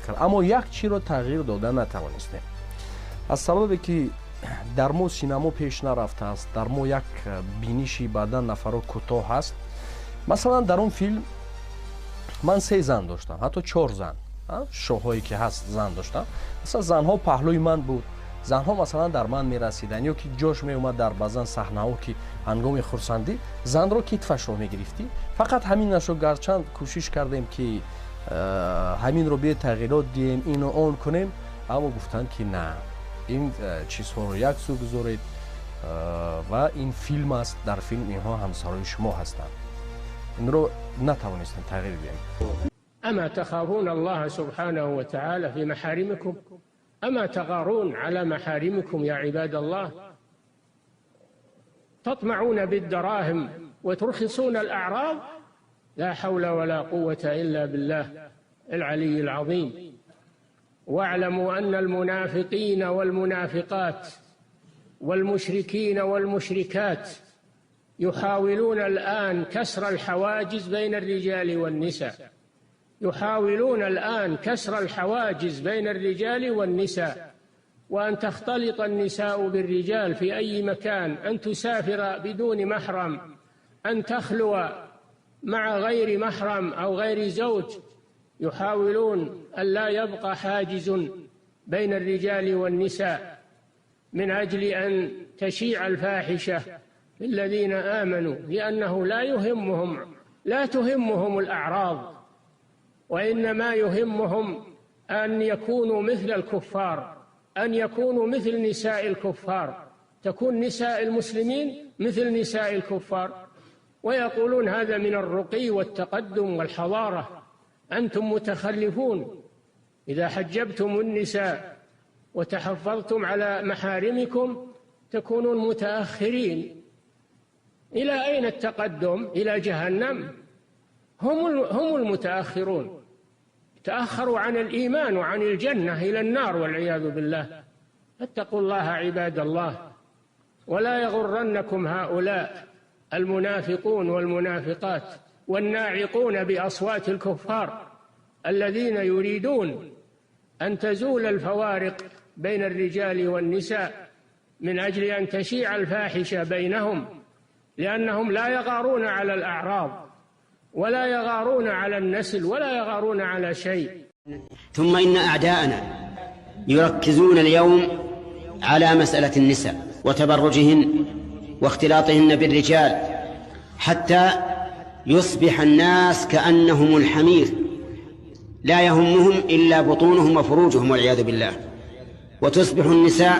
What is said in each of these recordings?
кард, аммо як чиро тағйир дода натавонистем. аз сабабе ки дар мо синамо пеш нарафтааст, дар мо як биниши баъдан нафаро кӯтоҳ ҳаст. масалан дар он филм ман 3 зан доштам, ҳатто 4 зан шоҳҳое ки ҳаст зан доштам. масалан занҳо паҳлӯи ман буд, занҳо масалан дар ман мерасиданд, ё ки ҷош меомад дар баъзан саҳнаҳо ки ҳангоми хурсандӣ занро китфашро мегирифтӣ. фақат ҳаминашро гарчанд кӯшиш кардем ки ҳаминро бе тағйирот диҳем, ину он кунем, аммо гуфтанд ки на, ин чизҳоро як сӯ гузоред ва ин филм аст, дар филм инҳо ҳамсарои шумо ҳастанд. инро натавонистем тағйир диҳем. أما تخافون الله سبحانه وتعالى في محارمكم أما تغارون على محارمكم يا عباد الله تطمعون بالدراهم وترخصون الأعراض لا حول ولا قوة إلا بالله العلي العظيم. واعلموا أن المنافقين والمنافقات والمشركين والمشركات يحاولون الآن كسر الحواجز بين الرجال والنساء، يحاولون الآن كسر الحواجز بين الرجال والنساء، وأن تختلط النساء بالرجال في أي مكان، أن تسافر بدون محرم، أن تخلو مع غير محرم أو غير زوج. يحاولون أن لا يبقى حاجز بين الرجال والنساء من أجل أن تشيع الفاحشة في الذين آمنوا، لأنه لا تهمهم الأعراض، وإنما يهمهم أن يكونوا مثل الكفار، أن يكونوا مثل نساء الكفار، تكون نساء المسلمين مثل نساء الكفار. ويقولون هذا من الرقي والتقدم والحضارة. أنتم متخلفون إذا حجبتم النساء وتحفظتم على محارمكم تكونون متأخرين. إلى أين التقدم؟ إلى جهنم. هم المتأخرون، تأخروا عن الإيمان وعن الجنة إلى النار والعياذ بالله. فاتقوا الله عباد الله، ولا يغرنكم هؤلاء المنافقون والمنافقات والناعقون بأصوات الكفار الذين يريدون أن تزول الفوارق بين الرجال والنساء من أجل أن تشيع الفاحشة بينهم، لأنهم لا يغارون على الأعراض ولا يغارون على النسل ولا يغارون على شيء. ثم إن أعداءنا يركزون اليوم على مسألة النساء وتبرجهن واختلاطهن بالرجال حتى يصبح الناس كأنهم الحمير لا يهمهم إلا بطونهم وفروجهم والعياذ بالله، وتصبح النساء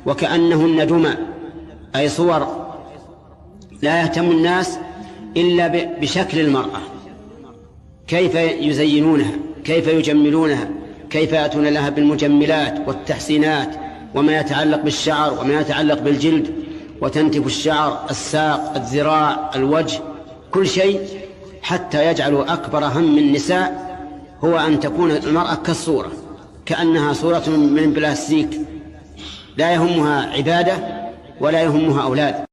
وكأنهن دمى، أي صور لا يهتم الناس إلا بشكل المرأة، كيف يزينونها، كيف يجملونها، كيف يأتون لها بالمجملات والتحسينات وما يتعلق بالشعر وما يتعلق بالجلد، وتنتف الشعر، الساق، الذراع، الوجه، كل شيء، حتى يجعلوا أكبر هم النساء هو أن تكون المرأة كالصورة، كأنها صورة من بلاستيك، لا يهمها عبادة ولا يهمها أولاد.